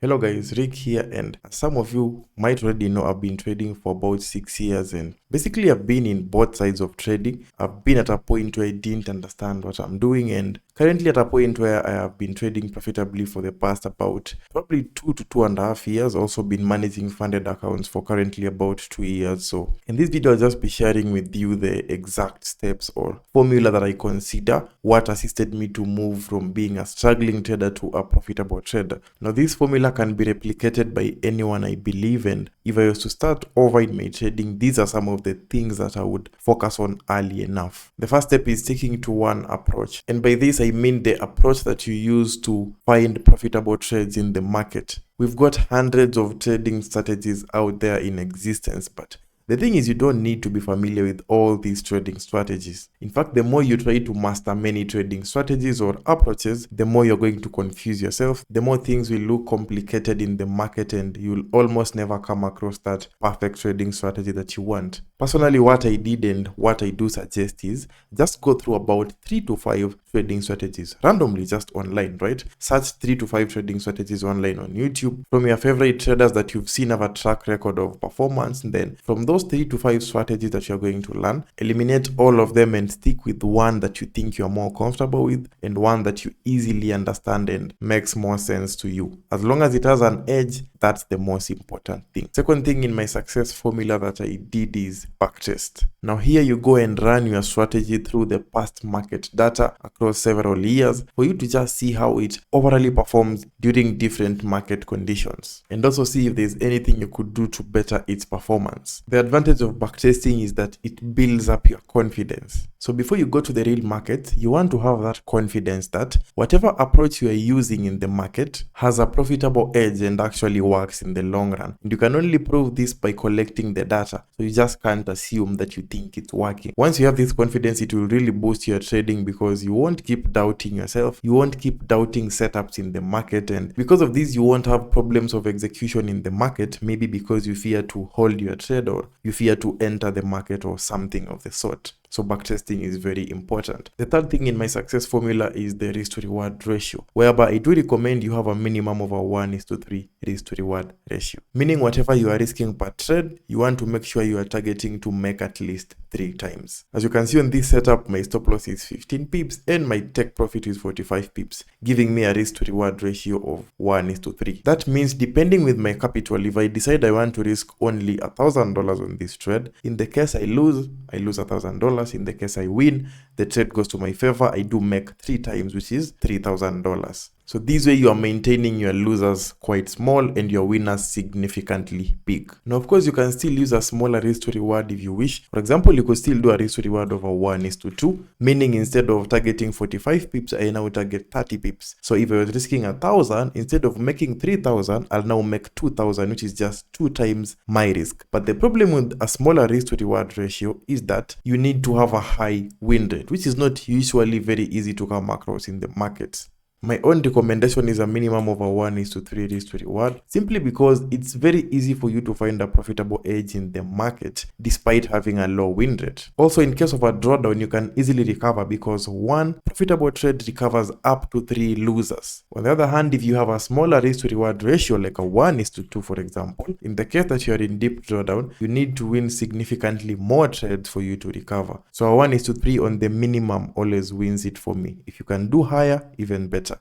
Hello guys, Rick here, and as some of you might already know, I've been trading for about 6 years, and basically I've been in both sides of trading. I've been at a point where I didn't understand what I'm doing, and currently at a point where I have been trading profitably for the past about probably 2 to 2.5 years. Also been managing funded accounts for currently about 2 years. So in this video I'll just be sharing with you the exact steps or formula that I consider what assisted me to move from being a struggling trader to a profitable trader. Now this formula can be replicated by anyone, I believe, and if I was to start over in my trading, these are some of the things that I would focus on early enough. The first step is sticking to one approach, and by this I mean the approach that you use to find profitable trades in the market. We've got hundreds of trading strategies out there in existence, but the thing is, you don't need to be familiar with all these trading strategies. In fact, the more you try to master many trading strategies or approaches, the more you're going to confuse yourself, the more things will look complicated in the market, and you'll almost never come across that perfect trading strategy that you want. Personally, what I did and what I do suggest is just go through about 3 to 5 trading strategies randomly, just online, right? Search 3 to 5 trading strategies online on YouTube from your favorite traders that you've seen have a track record of performance. And then from those 3 to 5 strategies that you're going to learn, eliminate all of them and stick with one that you think you're more comfortable with and one that you easily understand and makes more sense to you. As long as it has an edge, that's the most important thing. Second thing in my success formula that I did is backtest. Now here you go and run your strategy through the past market data across several years for you to just see how it overall performs during different market conditions, and also see if there's anything you could do to better its performance. The advantage of backtesting is that it builds up your confidence. So before you go to the real market, you want to have that confidence that whatever approach you are using in the market has a profitable edge and actually works in the long run. And you can only prove this by collecting the data. So you just can't assume that you think it's working. Once you have this confidence, it will really boost your trading because you won't keep doubting yourself. You won't keep doubting setups in the market. And because of this, you won't have problems of execution in the market, maybe because you fear to hold your trade or you fear to enter the market or something of the sort. So backtesting is very important. The third thing in my success formula is the risk to reward ratio, whereby I do recommend you have a minimum of a 1:3 risk to reward ratio. Meaning whatever you are risking per trade, you want to make sure you are targeting to make at least 3 times. As you can see on this setup, my stop loss is 15 pips and my take profit is 45 pips, giving me a risk to reward ratio of 1:3. That means depending with my capital, if I decide I want to risk only $1,000 on this trade, in the case I lose $1,000. In the case I win, the trade goes to my favor. I do make 3 times, which is $3,000. So this way you are maintaining your losers quite small and your winners significantly big. Now, of course, you can still use a smaller risk to reward if you wish. For example, you could still do a risk to reward of a 1:2, meaning instead of targeting 45 pips, I now target 30 pips. So if I was risking 1,000, instead of making 3,000, I'll now make 2,000, which is just 2 times my risk. But the problem with a smaller risk to reward ratio is that you need to have a high win rate, which is not usually very easy to come across in the markets. My own recommendation is a minimum of a 1:3 risk to reward, simply because it's very easy for you to find a profitable edge in the market despite having a low win rate. Also, in case of a drawdown, you can easily recover because one profitable trade recovers up to 3 losers. On the other hand, if you have a smaller risk to reward ratio like a 1:2, for example, in the case that you are in deep drawdown, you need to win significantly more trades for you to recover. So a 1:3 on the minimum always wins it for me. If you can do higher, even better.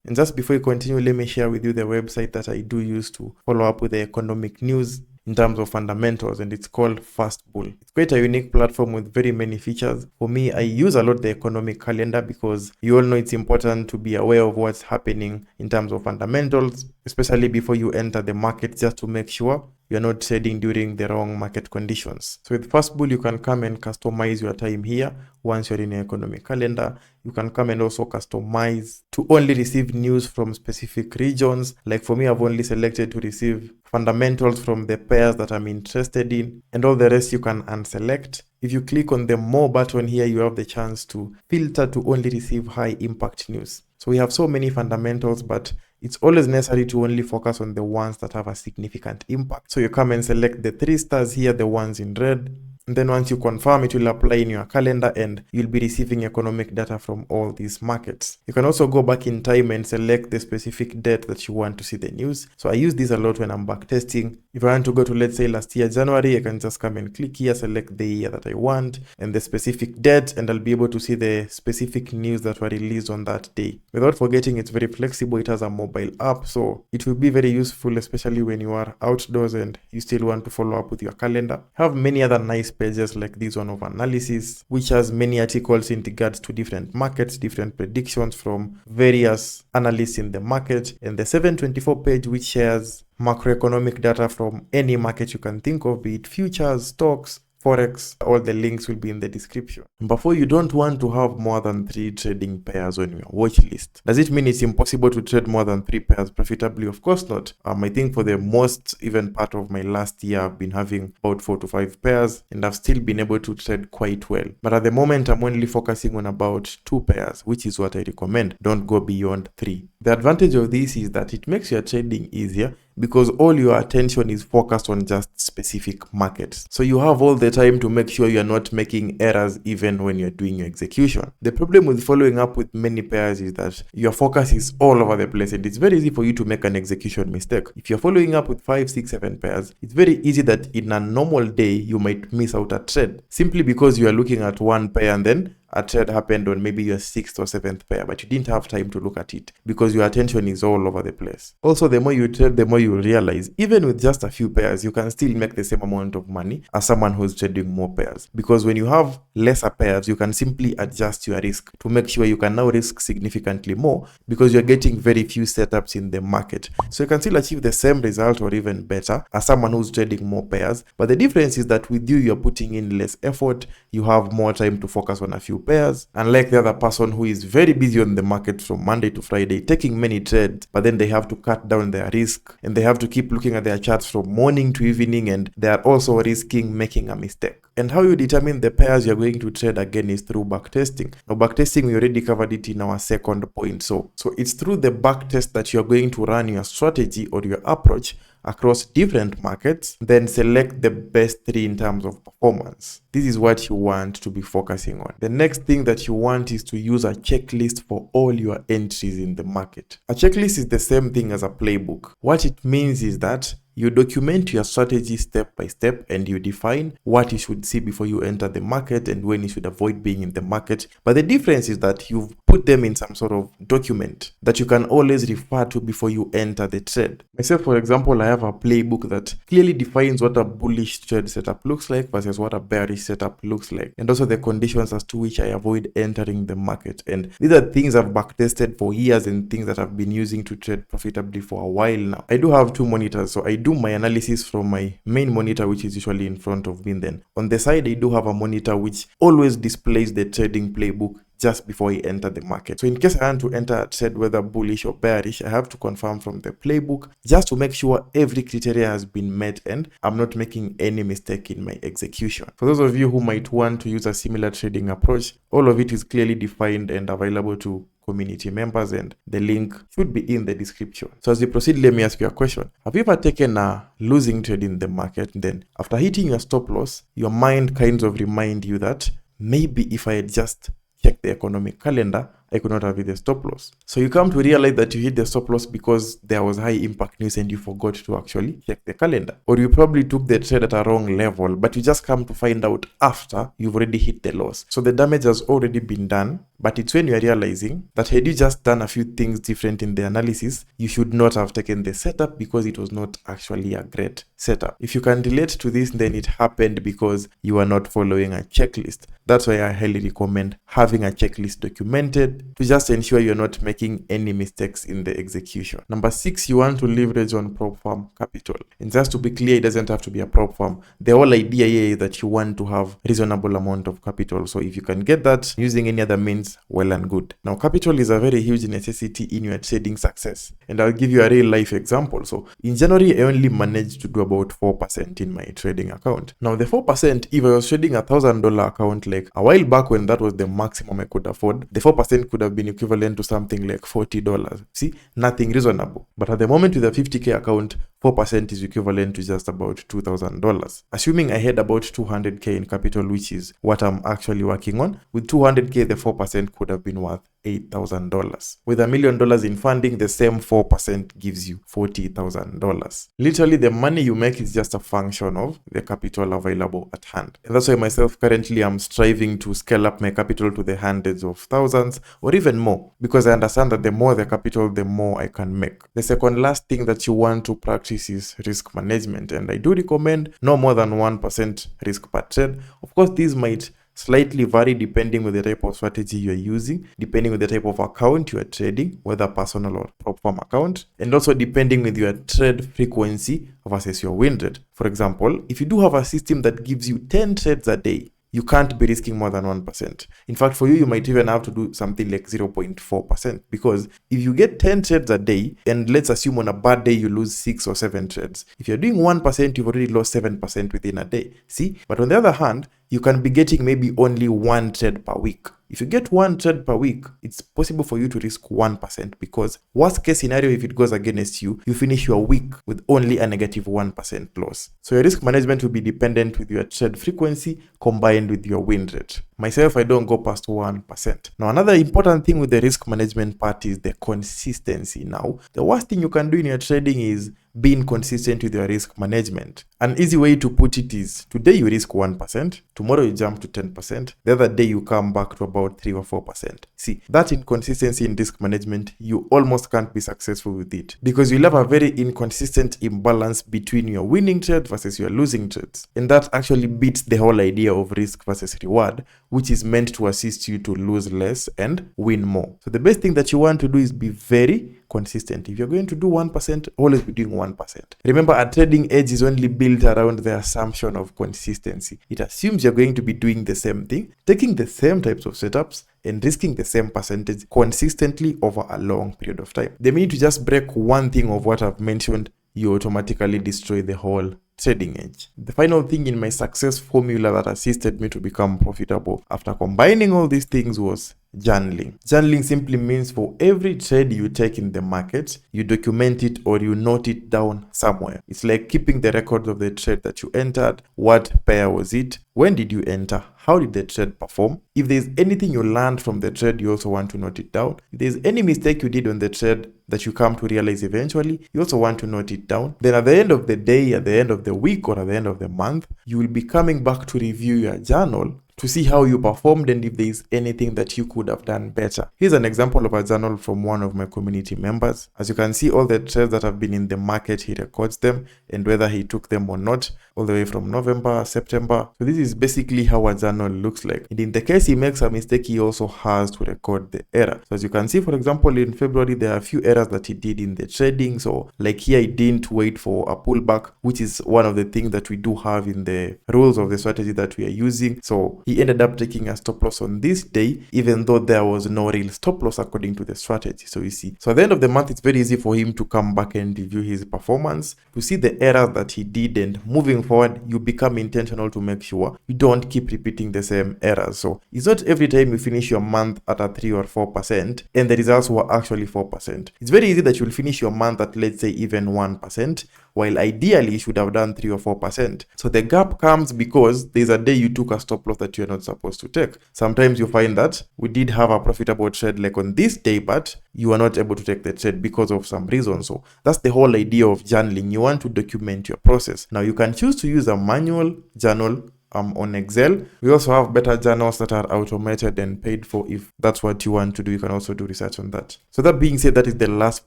And just before you continue, let me share with you the website that I do use to follow up with the economic news in terms of fundamentals, and it's called Fastbull. It's quite a unique platform with very many features. For me, I use a lot the economic calendar because you all know it's important to be aware of what's happening in terms of fundamentals, especially before you enter the market, just to make sure you're not trading during the wrong market conditions. So with Fastbull, you can come and customize your time here. Once you're in your economic calendar, you can come and also customize to only receive news from specific regions. Like for me, I've only selected to receive fundamentals from the pairs that I'm interested in, and all the rest you can unselect. If you click on the more button here, you have the chance to filter to only receive high impact news. So we have so many fundamentals, but it's always necessary to only focus on the ones that have a significant impact. So you come and select the 3 stars here, the ones in red, And then once you confirm, it will apply in your calendar and you'll be receiving economic data from all these markets. You can also go back in time and select the specific date that you want to see the news. So I use this a lot when I'm backtesting. If I want to go to, let's say, last year January, I can just come and click here, select the year that I want and the specific date, and I'll be able to see the specific news that were released on that day. Without forgetting, it's very flexible. It has a mobile app, so it will be very useful, especially when you are outdoors and you still want to follow up with your calendar. I have many other nice pages like this one of analysis, which has many articles in regards to different markets, different predictions from various analysts in the market, and the 724 page, which shares macroeconomic data from any market you can think of, be it futures, stocks, Forex. All the links will be in the description. Before, you don't want to have more than 3 trading pairs on your watch list. Does it mean it's impossible to trade more than 3 pairs profitably? Of course not. I think for the most even part of my last year, I've been having about 4 to 5 pairs and I've still been able to trade quite well. But at the moment, I'm only focusing on about 2 pairs, which is what I recommend. Don't go beyond 3. The advantage of this is that it makes your trading easier because all your attention is focused on just specific markets. So you have all the time to make sure you're not making errors even when you're doing your execution. The problem with following up with many pairs is that your focus is all over the place and it's very easy for you to make an execution mistake. If you're following up with 5, 6, 7 pairs, it's very easy that in a normal day you might miss out a trade simply because you are looking at one pair and then a trade happened on maybe your 6th or 7th pair, but you didn't have time to look at it because your attention is all over the place. Also, the more you trade, the more you realize, even with just a few pairs, you can still make the same amount of money as someone who's trading more pairs. Because when you have lesser pairs, you can simply adjust your risk to make sure you can now risk significantly more because you're getting very few setups in the market. So you can still achieve the same result or even better as someone who's trading more pairs. But the difference is that with you, you're putting in less effort, you have more time to focus on a few pairs, unlike the other person who is very busy on the market from Monday to Friday, taking many trades, but then they have to cut down their risk and they have to keep looking at their charts from morning to evening, and they are also risking making a mistake. And how you determine the pairs you're going to trade again is through backtesting. Now, backtesting, we already covered it in our second point. So it's through the backtest that you're going to run your strategy or your approach across different markets, then select the best 3 in terms of performance. This is what you want to be focusing on. The next thing that you want is to use a checklist for all your entries in the market. A checklist is the same thing as a playbook. What it means is that you document your strategy step by step and you define what you should see before you enter the market and when you should avoid being in the market. But the difference is that you've put them in some sort of document that you can always refer to before you enter the trade. Myself, for example, I have a playbook that clearly defines what a bullish trade setup looks like versus what a bearish setup looks like, and also the conditions as to which I avoid entering the market. And these are things I've backtested for years and things that I've been using to trade profitably for a while now. I do have 2 monitors, so I do my analysis from my main monitor, which is usually in front of me. Then on the side, I do have a monitor which always displays the trading playbook just before I enter the market. So in case I want to enter a trade, whether bullish or bearish, I have to confirm from the playbook just to make sure every criteria has been met and I'm not making any mistake in my execution. For those of you who might want to use a similar trading approach, all of it is clearly defined and available to community members, and the link should be in the description. So as we proceed, let me ask you a question. Have you ever taken a losing trade in the market? Then after hitting your stop loss, your mind kind of remind you that maybe if I had just checked the economic calendar, I could not have hit the stop loss. So you come to realize that you hit the stop loss because there was high impact news and you forgot to actually check the calendar. Or you probably took the trade at a wrong level, but you just come to find out after you've already hit the loss. So the damage has already been done, but it's when you're realizing that had you just done a few things different in the analysis, you should not have taken the setup because it was not actually a great setup. If you can relate to this, then it happened because you are not following a checklist. That's why I highly recommend having a checklist documented to just ensure you're not making any mistakes in the execution. Number 6, you want to leverage on prop firm capital. And just to be clear, it doesn't have to be a prop firm. The whole idea here is that you want to have reasonable amount of capital. So if you can get that using any other means, well and good. Now, capital is a very huge necessity in your trading success. And I'll give you a real life example. So in January, I only managed to do about 4% in my trading account. Now the 4%, if I was trading $1,000 account like a while back when that was the maximum I could afford, the 4% could have been equivalent to something like $40. See, nothing reasonable. But at the moment with a 50k account, 4% is equivalent to just about $2,000. Assuming I had about 200k in capital, which is what I'm actually working on, with 200k, the 4% could have been worth $8,000. With $1 million in funding, the same 4% gives you $40,000. Literally, the money you make is just a function of the capital available at hand. And that's why myself currently I'm striving to scale up my capital to the hundreds of thousands or even more, because I understand that the more the capital, the more I can make. The second last thing that you want to practice is risk management, and I do recommend no more than 1% risk per trade. Of course, these might slightly vary depending on the type of strategy you are using, depending on the type of account you are trading, whether personal or prop firm account, and also depending with your trade frequency versus your win rate. For example, if you do have a system that gives you 10 trades a day, you can't be risking more than 1%. In fact, for you, you might even have to do something like 0.4%, because if you get 10 trades a day, and let's assume on a bad day you lose 6 or 7 trades, if you're doing 1%, you've already lost 7% within a day. See? But on the other hand, you can be getting maybe only 1 trade per week. If you get 1 trade per week, it's possible for you to risk 1%, because worst case scenario, if it goes against you, you finish your week with only a negative 1% loss. So your risk management will be dependent with your trade frequency combined with your win rate. Myself, I don't go past 1%. Now, another important thing with the risk management part is the consistency. Now, the worst thing you can do in your trading is being consistent with your risk management. An easy way to put it is, today you risk 1%, tomorrow you jump to 10%, the other day you come back to about 3 or 4%. See, that inconsistency in risk management, you almost can't be successful with it, because you'll have a very inconsistent imbalance between your winning trade versus your losing trades. And that actually beats the whole idea of risk versus reward, which is meant to assist you to lose less and win more. So the best thing that you want to do is be very consistent. If you're going to do 1%, always be doing 1%. Remember, a trading edge is only built around the assumption of consistency. It assumes you're going to be doing the same thing, taking the same types of setups, and risking the same percentage consistently over a long period of time. The minute you just break one thing of what I've mentioned, you automatically destroy the whole trading edge. The final thing in my success formula that assisted me to become profitable after combining all these things was journaling. Journaling simply means for every trade you take in the market, you document it or you note it down somewhere. It's like keeping the records of the trade that you entered. What pair was it? When did you enter? How did the trade perform? If there's anything you learned from the trade, you also want to note it down. If there's any mistake you did on the trade that you come to realize eventually, you also want to note it down. Then at the end of the day, at the end of the week, or at the end of the month, you will be coming back to review your journal to see how you performed and if there is anything that you could have done better. Here's an example of a journal from one of my community members. As you can see, all the trades that have been in the market, he records them and whether he took them or not, all the way from November, September. So this is basically how a journal looks like. And in the case he makes a mistake, he also has to record the error. So as you can see, for example, in February, there are a few errors that he did in the trading. So like here, he didn't wait for a pullback, which is one of the things that we do have in the rules of the strategy that we are using. So he ended up taking a stop loss on this day, even though there was no real stop loss according to the strategy. So you see, so at the end of the month, it's very easy for him to come back and review his performance, to see the errors that he did, and moving forward, you become intentional to make sure you don't keep repeating the same errors. So it's not every time you finish your month at a 3 or 4% and the results were actually 4%. It's very easy that you'll finish your month at, let's say, even 1%, while ideally you should have done 3 or 4%. So the gap comes because there's a day you took a stop loss that you're not supposed to take. Sometimes you find that we did have a profitable trade like on this day, but you are not able to take the trade because of some reason. So that's the whole idea of journaling. You want to document your process. Now you can choose to use a manual journal on Excel. We also have better journals that are automated and paid for. If that's what you want to do, you can also do research on that. So that being said, that is the last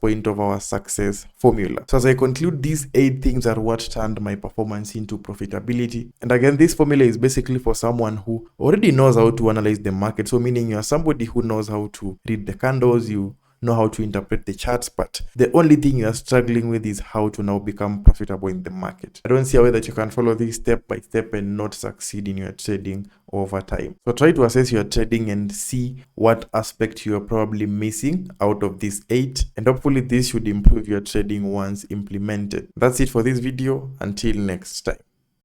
point of our success formula. So as I conclude, these 8 things are what turned my performance into profitability. And again, this formula is basically for someone who already knows how to analyze the market. So meaning you are somebody who knows how to read the candles, you know how to interpret the charts, but the only thing you are struggling with is how to now become profitable in the market. I don't see a way that you can follow this step by step and not succeed in your trading over time. So try to assess your trading and see what aspect you are probably missing out of these 8, and hopefully this should improve your trading once implemented. That's it for this video. Until next time.